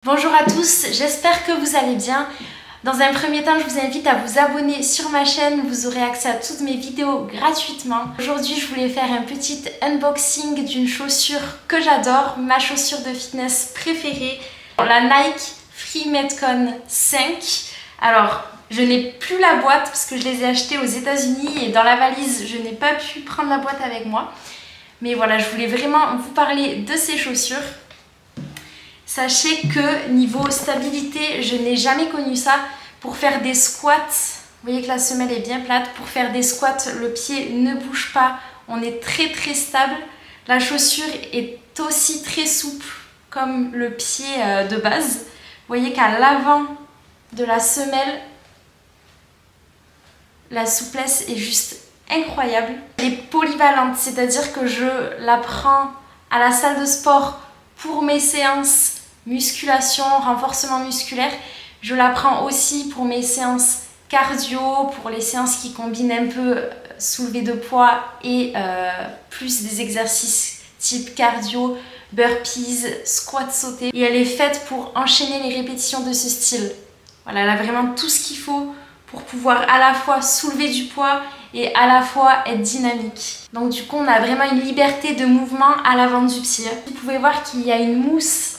Bonjour à tous, j'espère que vous allez bien. Dans un premier temps, je vous invite à vous abonner sur ma chaîne, vous aurez accès à toutes mes vidéos gratuitement. Aujourd'hui, je voulais faire un petit unboxing d'une chaussure que j'adore, ma chaussure de fitness préférée, la Nike Free Metcon 5. Alors, je n'ai plus la boîte parce que je les ai achetées aux États-Unis et dans la valise, je n'ai pas pu prendre la boîte avec moi. Mais voilà, je voulais vraiment vous parler de ces chaussures. Sachez que niveau stabilité, je n'ai jamais connu ça. Pour faire des squats, vous voyez que la semelle est bien plate. Pour faire des squats, le pied ne bouge pas. On est très stable. La chaussure est aussi très souple comme le pied de base. Vous voyez qu'à l'avant de la semelle, la souplesse est juste incroyable. Elle est polyvalente, c'est-à-dire que je la prends à la salle de sport pour mes séances musculation, renforcement musculaire. Je la prends aussi pour mes séances cardio, pour les séances qui combinent un peu soulevé de poids et plus des exercices type cardio, burpees, squat sauté. Et elle est faite pour enchaîner les répétitions de ce style. Voilà, elle a vraiment tout ce qu'il faut pour pouvoir à la fois soulever du poids et à la fois être dynamique. Donc du coup, on a vraiment une liberté de mouvement à l'avant du pied. Vous pouvez voir qu'il y a une mousse,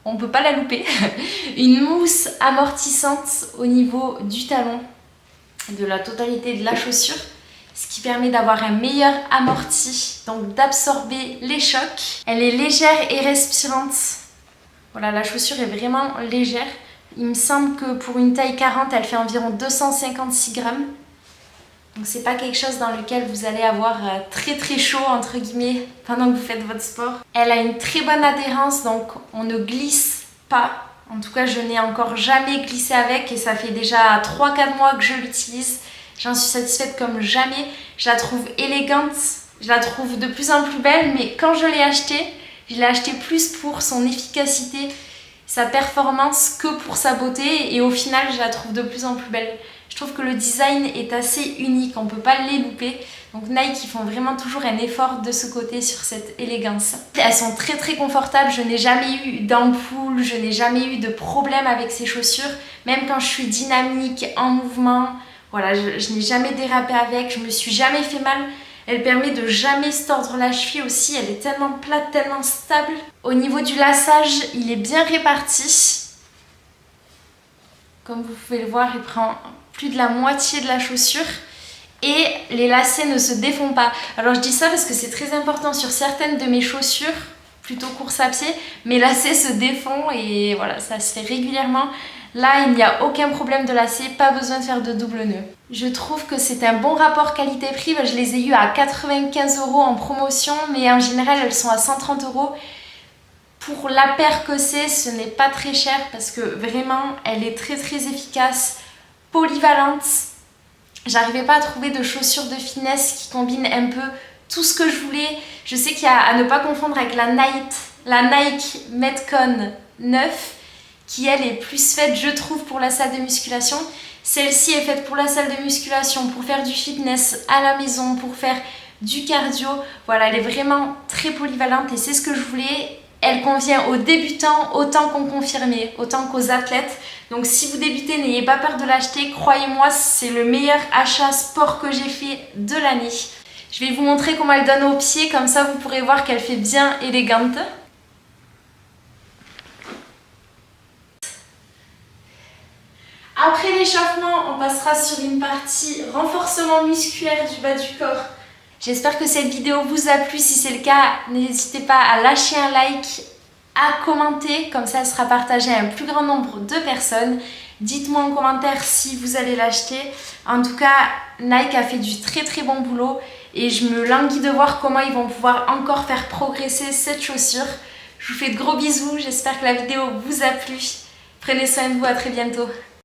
on ne peut pas la louper, une mousse amortissante au niveau du talon, de la totalité de la chaussure, ce qui permet d'avoir un meilleur amorti, donc d'absorber les chocs. Elle est légère et respirante. Voilà, la chaussure est vraiment légère. Il me semble que pour une taille 40, elle fait environ 256 grammes. Donc c'est pas quelque chose dans lequel vous allez avoir très chaud entre guillemets pendant que vous faites votre sport. Elle a une très bonne adhérence, donc on ne glisse pas. En tout cas, je n'ai encore jamais glissé avec et ça fait déjà 3-4 mois que je l'utilise. J'en suis satisfaite comme jamais. Je la trouve élégante, je la trouve de plus en plus belle, mais quand je l'ai achetée plus pour son efficacité, sa performance que pour sa beauté, et au final je la trouve de plus en plus belle. Je trouve que le design est assez unique, on ne peut pas les louper. Donc Nike, ils font vraiment toujours un effort de ce côté sur cette élégance. Elles sont très confortables, je n'ai jamais eu d'ampoule, je n'ai jamais eu de problème avec ces chaussures. Même quand je suis dynamique, en mouvement, voilà, je n'ai jamais dérapé avec, je me suis jamais fait mal. Elle permet de jamais se tordre la cheville aussi, elle est tellement plate, tellement stable. Au niveau du laçage, il est bien réparti. Comme vous pouvez le voir, il prend plus de la moitié de la chaussure et les lacets ne se défont pas. Alors je dis ça parce que c'est très important sur certaines de mes chaussures, plutôt course à pied, mes lacets se défont et voilà, ça se fait régulièrement. Là, il n'y a aucun problème de lacet, pas besoin de faire de double nœud. Je trouve que c'est un bon rapport qualité-prix. Je les ai eues à 95 € en promotion, mais en général, elles sont à 130 €. Pour la paire que c'est, ce n'est pas très cher parce que vraiment, elle est très efficace, polyvalente. J'arrivais pas à trouver de chaussures de fitness qui combinent un peu tout ce que je voulais. Je sais qu'il y a à ne pas confondre avec la Nike Metcon 9, qui elle est plus faite, je trouve, pour la salle de musculation. Celle-ci est faite pour la salle de musculation, pour faire du fitness à la maison, pour faire du cardio. Voilà, elle est vraiment très polyvalente et c'est ce que je voulais. Elle convient aux débutants autant qu'aux confirmés, autant qu'aux athlètes. Donc si vous débutez, n'ayez pas peur de l'acheter. Croyez-moi, c'est le meilleur achat sport que j'ai fait de l'année. Je vais vous montrer comment elle donne au pied, comme ça vous pourrez voir qu'elle fait bien élégante. Après l'échauffement, on passera sur une partie renforcement musculaire du bas du corps. J'espère que cette vidéo vous a plu. Si c'est le cas, n'hésitez pas à lâcher un like, à commenter, comme ça elle sera partagée à un plus grand nombre de personnes. Dites-moi en commentaire si vous allez l'acheter. En tout cas, Nike a fait du très bon boulot et je me languis de voir comment ils vont pouvoir encore faire progresser cette chaussure. Je vous fais de gros bisous, j'espère que la vidéo vous a plu. Prenez soin de vous, à très bientôt.